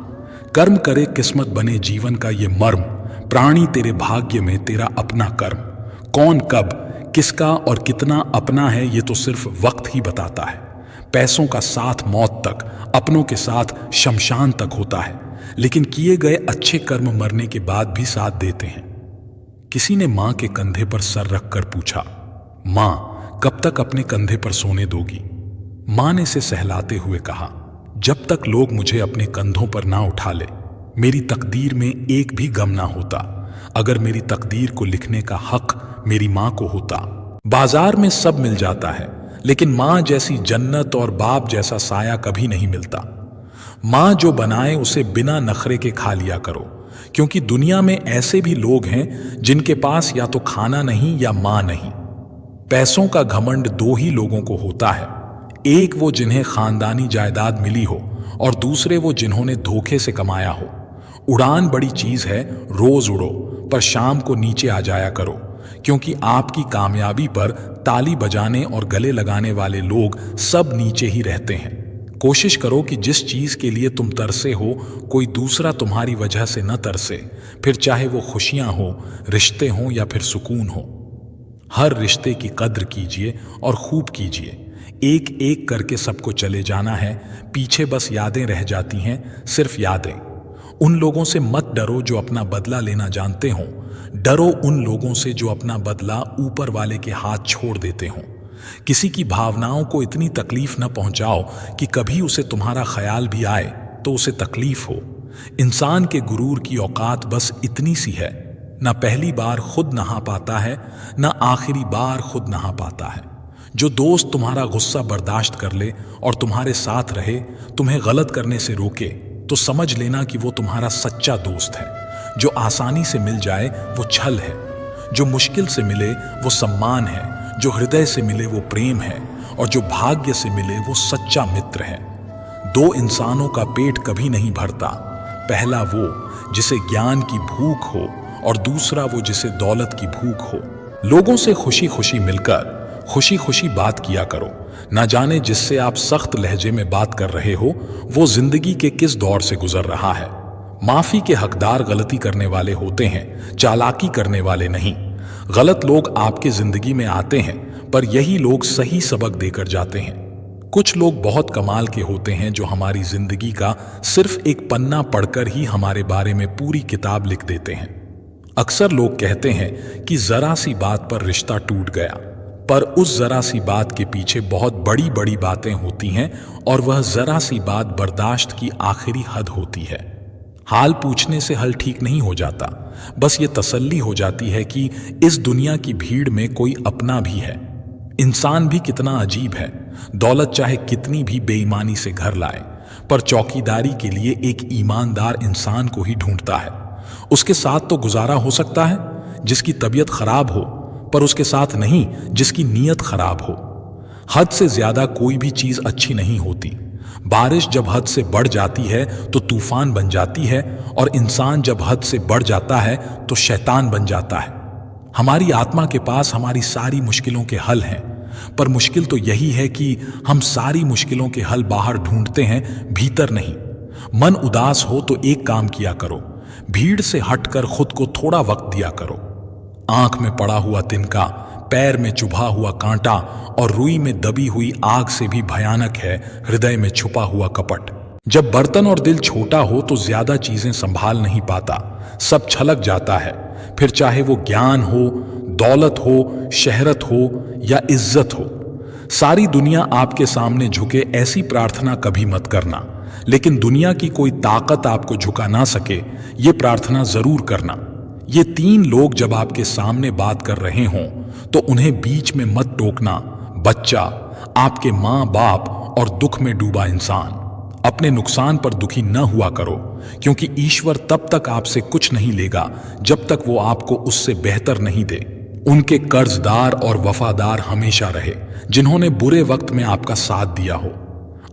कर्म करे किस्मत बने जीवन का ये मर्म, प्राणी तेरे भाग्य में तेरा अपना कर्म। कौन कब किसका और कितना अपना है ये तो सिर्फ वक्त ही बताता है। पैसों का साथ मौत तक, अपनों के साथ शमशान तक होता है, लेकिन किए गए अच्छे कर्म मरने के बाद भी साथ देते हैं। किसी ने मां के कंधे पर सर रखकर पूछा, मां, कब तक अपने कंधे पर सोने दोगी? मां ने इसे सहलाते हुए कहा, जब तक लोग मुझे अपने कंधों पर ना उठा ले, मेरी तकदीर में एक भी गम ना होता। अगर मेरी तकदीर को लिखने का हक मेरी मां को होता। बाजार में सब मिल जाता है, लेकिन मां जैसी जन्नत और बाप जैसा साया कभी नहीं मिलता। मां जो बनाए उसे बिना नखरे के खा लिया करो, क्योंकि दुनिया में ऐसे भी लोग हैं जिनके पास या तो खाना नहीं या मां नहीं। पैसों का घमंड दो ही लोगों को होता है, एक वो जिन्हें खानदानी जायदाद मिली हो और दूसरे वो जिन्होंने धोखे से कमाया हो। उड़ान बड़ी चीज है, रोज उड़ो, पर शाम को नीचे आ जाया करो, क्योंकि आपकी कामयाबी पर ताली बजाने और गले लगाने वाले लोग सब नीचे ही रहते हैं। कोशिश करो कि जिस चीज के लिए तुम तरसे हो कोई दूसरा तुम्हारी वजह से न तरसे, फिर चाहे वो खुशियां हो, रिश्ते हों या फिर सुकून हो। हर रिश्ते की कद्र कीजिए और खूब कीजिए। एक एक करके सबको चले जाना है, पीछे बस यादें रह जाती हैं, सिर्फ यादें। उन लोगों से मत डरो जो अपना बदला लेना जानते हों, डरो उन लोगों से जो अपना बदला ऊपर वाले के हाथ छोड़ देते हों। किसी की भावनाओं को इतनी तकलीफ न पहुंचाओ कि कभी उसे तुम्हारा ख्याल भी आए तो उसे तकलीफ हो। इंसान के गुरूर की औकात बस इतनी सी है, ना पहली बार खुद नहा पाता है, ना आखिरी बार खुद नहा पाता है। जो दोस्त तुम्हारा गुस्सा बर्दाश्त कर ले और तुम्हारे साथ रहे, तुम्हें गलत करने से रोके, तो समझ लेना कि वो तुम्हारा सच्चा दोस्त है। जो आसानी से मिल जाए वो छल है, जो मुश्किल से मिले वो सम्मान है, जो हृदय से मिले वो प्रेम है, और जो भाग्य से मिले वो सच्चा मित्र है। दो इंसानों का पेट कभी नहीं भरता, पहला वो जिसे ज्ञान की भूख हो और दूसरा वो जिसे दौलत की भूख हो। लोगों से खुशी खुशी मिलकर खुशी खुशी बात किया करो। ना जाने जिससे आप सख्त लहजे में बात कर रहे हो वो जिंदगी के किस दौर से गुजर रहा है। माफी के हकदार गलती करने वाले होते हैं, चालाकी करने वाले नहीं। गलत लोग आपके जिंदगी में आते हैं, पर यही लोग सही सबक देकर जाते हैं। कुछ लोग बहुत कमाल के होते हैं जो हमारी जिंदगी का सिर्फ एक पन्ना पढ़कर ही हमारे बारे में पूरी किताब लिख देते हैं। अक्सर लोग कहते हैं कि जरा सी बात पर रिश्ता टूट गया, पर उस जरा सी बात के पीछे बहुत बड़ी बड़ी बातें होती हैं और वह जरा सी बात बर्दाश्त की आखिरी हद होती है। हाल पूछने से हल ठीक नहीं हो जाता, बस ये तसल्ली हो जाती है कि इस दुनिया की भीड़ में कोई अपना भी है। इंसान भी कितना अजीब है, दौलत चाहे कितनी भी बेईमानी से घर लाए, पर चौकीदारी के लिए एक ईमानदार इंसान को ही ढूंढता है। उसके साथ तो गुजारा हो सकता है जिसकी तबीयत खराब हो, पर उसके साथ नहीं जिसकी नीयत खराब हो। हद से ज्यादा कोई भी चीज अच्छी नहीं होती। बारिश जब हद से बढ़ जाती है तो तूफान बन जाती है, और इंसान जब हद से बढ़ जाता है तो शैतान बन जाता है। हमारी आत्मा के पास हमारी सारी मुश्किलों के हल हैं, पर मुश्किल तो यही है कि हम सारी मुश्किलों के हल बाहर ढूंढते हैं, भीतर नहीं। मन उदास हो तो एक काम किया करो, भीड़ से हटकर खुद को थोड़ा वक्त दिया करो। आंख में पड़ा हुआ तिनका, पैर में चुभा हुआ कांटा और रुई में दबी हुई आग से भी भयानक है हृदय में छुपा हुआ कपट। जब बर्तन और दिल छोटा हो तो ज्यादा चीजें संभाल नहीं पाता, सब छलक जाता है। फिर चाहे वो ज्ञान हो, दौलत हो, शहरत हो या इज्जत हो, सारी दुनिया आपके सामने झुके ऐसी प्रार्थना कभी मत करना। लेकिन दुनिया की कोई ताकत आपको झुका ना सके, ये प्रार्थना जरूर करना। ये तीन लोग जब आपके सामने बात कर रहे हों तो उन्हें बीच में मत टोकना। बच्चा, आपके माँ बाप और दुख में डूबा इंसान। अपने नुकसान पर दुखी न हुआ करो, क्योंकि ईश्वर तब तक आपसे कुछ नहीं लेगा जब तक वो आपको उससे बेहतर नहीं दे। उनके कर्जदार और वफादार हमेशा रहे जिन्होंने बुरे वक्त में आपका साथ दिया हो।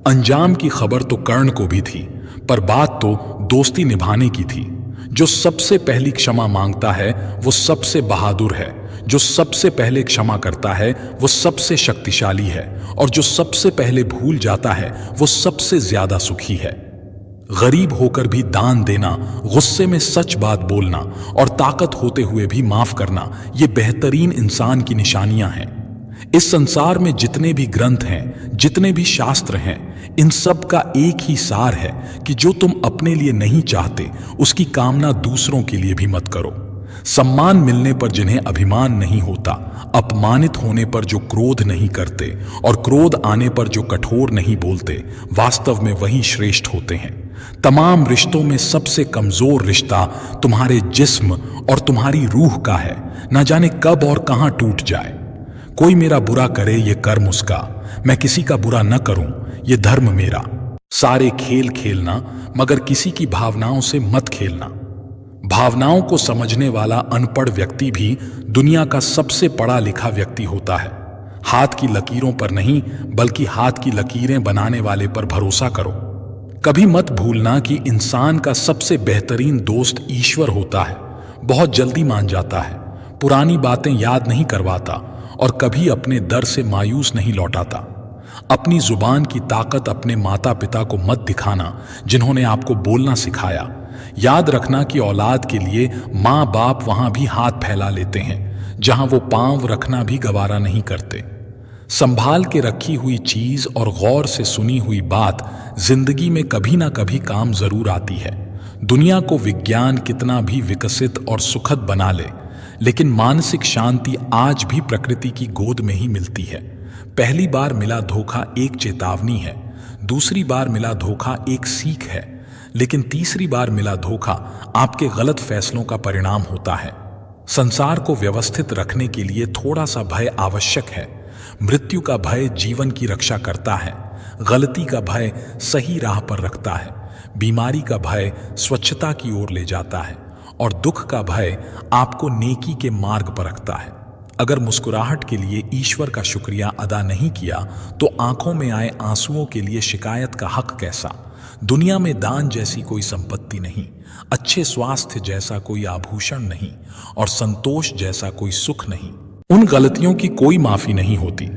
अंजाम की खबर तो कर्ण को भी थी, पर बात तो दोस्ती निभाने की थी। जो सबसे पहली क्षमा मांगता है वो सबसे बहादुर है, जो सबसे पहले क्षमा करता है वो सबसे शक्तिशाली है, और जो सबसे पहले भूल जाता है वो सबसे ज्यादा सुखी है। गरीब होकर भी दान देना, गुस्से में सच बात बोलना और ताकत होते हुए भी माफ करना, ये बेहतरीन इंसान की निशानियां हैं। इस संसार में जितने भी ग्रंथ हैं, जितने भी शास्त्र हैं, इन सब का एक ही सार है कि जो तुम अपने लिए नहीं चाहते उसकी कामना दूसरों के लिए भी मत करो। सम्मान मिलने पर जिन्हें अभिमान नहीं होता, अपमानित होने पर जो क्रोध नहीं करते और क्रोध आने पर जो कठोर नहीं बोलते, वास्तव में वही श्रेष्ठ होते हैं। तमाम रिश्तों में सबसे कमजोर रिश्ता तुम्हारे जिस्म और तुम्हारी रूह का है। ना जाने कब और कहां टूट जाए। कोई मेरा बुरा करे ये कर्म उसका, मैं किसी का बुरा न करूं ये धर्म मेरा। सारे खेल खेलना मगर किसी की भावनाओं से मत खेलना। भावनाओं को समझने वाला अनपढ़ व्यक्ति भी दुनिया का सबसे पढ़ा लिखा व्यक्ति होता है। हाथ की लकीरों पर नहीं बल्कि हाथ की लकीरें बनाने वाले पर भरोसा करो। कभी मत भूलना कि इंसान का सबसे बेहतरीन दोस्त ईश्वर होता है। बहुत जल्दी मान जाता है, पुरानी बातें याद नहीं करवाता और कभी अपने दर से मायूस नहीं लौटाता। अपनी जुबान की ताकत अपने माता पिता को मत दिखाना जिन्होंने आपको बोलना सिखाया। याद रखना कि औलाद के लिए माँ बाप वहां भी हाथ फैला लेते हैं जहां वो पांव रखना भी गवारा नहीं करते। संभाल के रखी हुई चीज और गौर से सुनी हुई बात जिंदगी में कभी ना कभी काम जरूर आती है। दुनिया को विज्ञान कितना भी विकसित और सुखद बना ले, लेकिन मानसिक शांति आज भी प्रकृति की गोद में ही मिलती है। पहली बार मिला धोखा एक चेतावनी है, दूसरी बार मिला धोखा एक सीख है, लेकिन तीसरी बार मिला धोखा आपके गलत फैसलों का परिणाम होता है। संसार को व्यवस्थित रखने के लिए थोड़ा सा भय आवश्यक है। मृत्यु का भय जीवन की रक्षा करता है, गलती का भय सही राह पर रखता है, बीमारी का भय स्वच्छता की ओर ले जाता है और दुख का भय आपको नेकी के मार्ग पर रखता है। अगर मुस्कुराहट के लिए ईश्वर का शुक्रिया अदा नहीं किया तो आंखों में आए आंसुओं के लिए शिकायत का हक कैसा। दुनिया में दान जैसी कोई संपत्ति नहीं, अच्छे स्वास्थ्य जैसा कोई आभूषण नहीं और संतोष जैसा कोई सुख नहीं। उन गलतियों की कोई माफी नहीं होती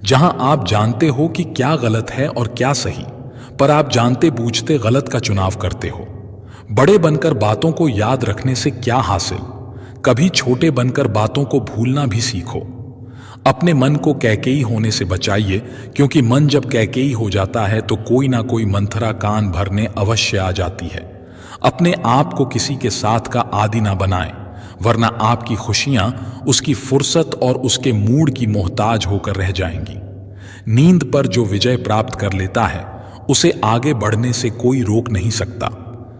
जहां आप जानते हो कि क्या गलत है और क्या सही, पर आप जानते बूझते गलत का चुनाव करते हो। बड़े बनकर बातों को याद रखने से क्या हासिल, कभी छोटे बनकर बातों को भूलना भी सीखो। अपने मन को कैकेयी होने से बचाइए, क्योंकि मन जब कैकेयी हो जाता है तो कोई ना कोई मंथरा कान भरने अवश्य आ जाती है। अपने आप को किसी के साथ का आदी ना बनाएं, वरना आपकी खुशियां उसकी फुर्सत और उसके मूड की मोहताज होकर रह जाएंगी। नींद पर जो विजय प्राप्त कर लेता है उसे आगे बढ़ने से कोई रोक नहीं सकता।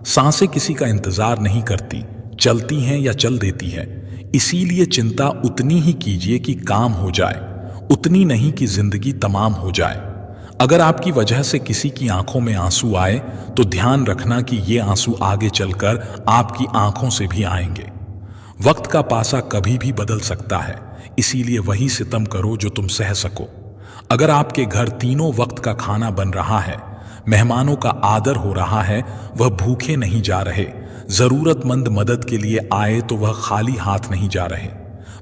सांसें किसी का इंतजार नहीं करती, चलती हैं या चल देती है। इसीलिए चिंता उतनी ही कीजिए कि काम हो जाए, उतनी नहीं कि जिंदगी तमाम हो जाए। अगर आपकी वजह से किसी की आंखों में आंसू आए तो ध्यान रखना कि ये आंसू आगे चलकर आपकी आंखों से भी आएंगे। वक्त का पासा कभी भी बदल सकता है, इसीलिए वही सितम करो जो तुम सह सको। अगर आपके घर तीनों वक्त का खाना बन रहा है, मेहमानों का आदर हो रहा है, वह भूखे नहीं जा रहे, जरूरतमंद मदद के लिए आए तो वह खाली हाथ नहीं जा रहे,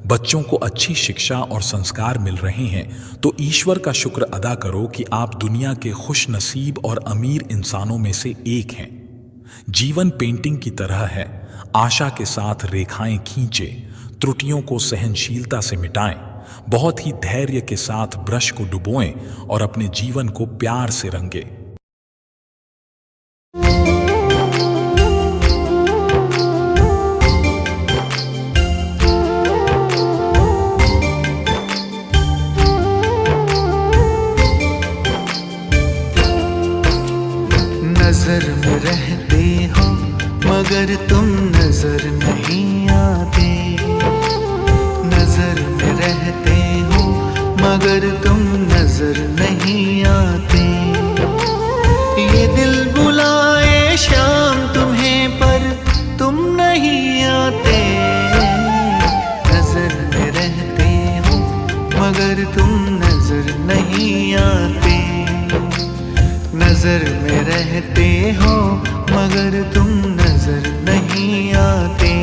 बच्चों को अच्छी शिक्षा और संस्कार मिल रहे हैं, तो ईश्वर का शुक्र अदा करो कि आप दुनिया के खुश नसीब और अमीर इंसानों में से एक हैं। जीवन पेंटिंग की तरह है, आशा के साथ रेखाएं खींचे, त्रुटियों को सहनशीलता से मिटाएं, बहुत ही धैर्य के साथ ब्रश को डुबोएं और अपने जीवन को प्यार से रंगे। नजर में रहते हो मगर तुम नजर नहीं आते, नजर में रहते हो मगर तुम नजर नहीं आते। ये दिल बुलाए शाम तुम्हें पर तुम नहीं आते, नजर में रहते हो मगर तुम नजर नहीं आते, नजर में रहते हो मगर तुम नजर नहीं आते।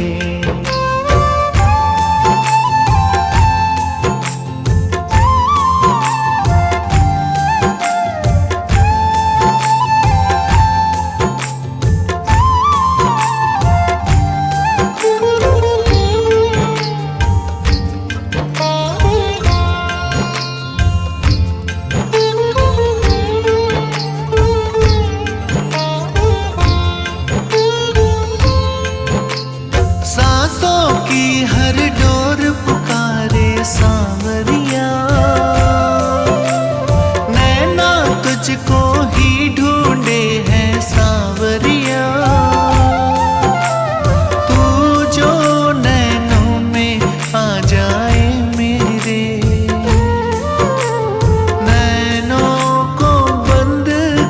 हर डोर पुकारे सांवरिया, नैना तुझको ही ढूंढे है सांवरिया, तू जो नैनों में आ जाए मेरे, नैनों को बंद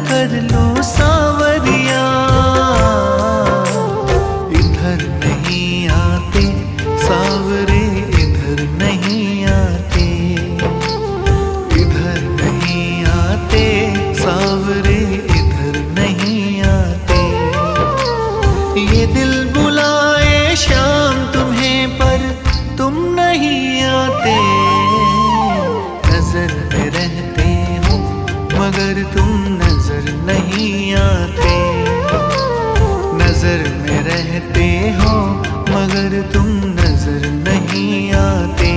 कर लो सांवरिया, इधर नहीं आते सांवरे, इधर नहीं आते, इधर नहीं आते सांवरे, इधर नहीं आते। ये दिल बुलाए शाम तुम्हें पर तुम नहीं आते, नजर में रहते हो मगर तुम नजर नहीं आते, नजर में रहते हो मगर तुम नजर नहीं आते।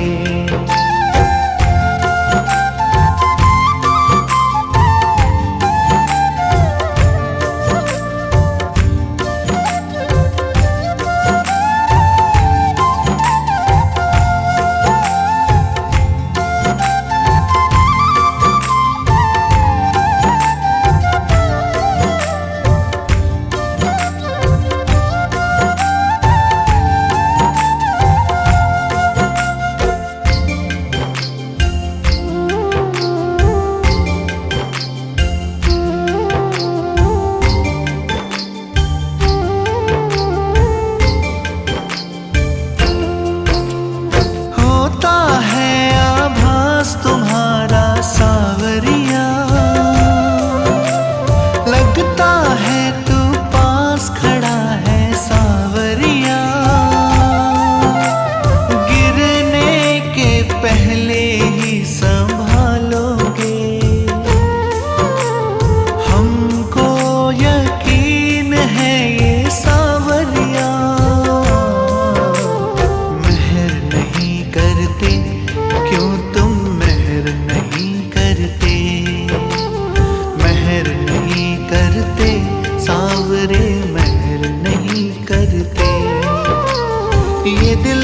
ये दिल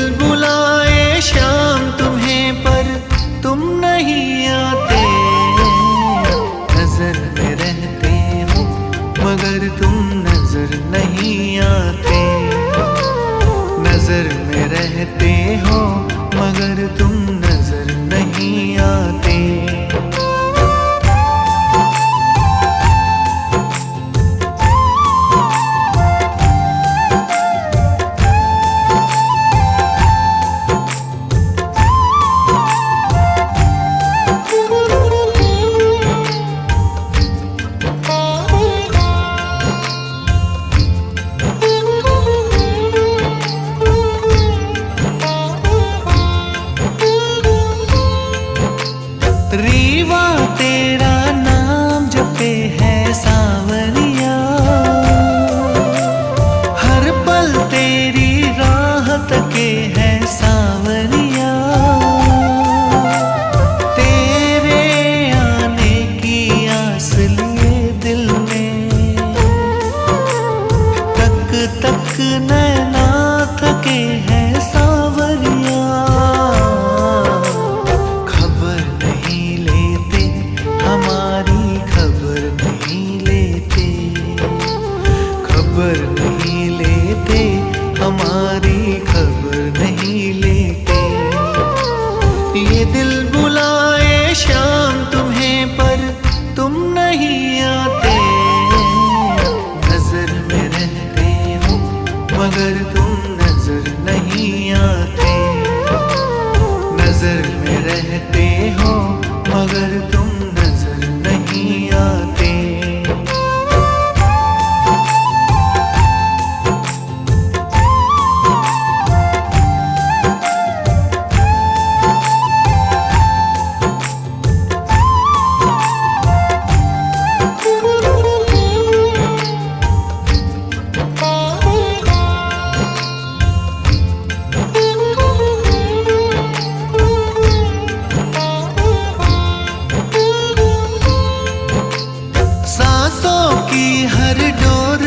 सांसों की हर डोर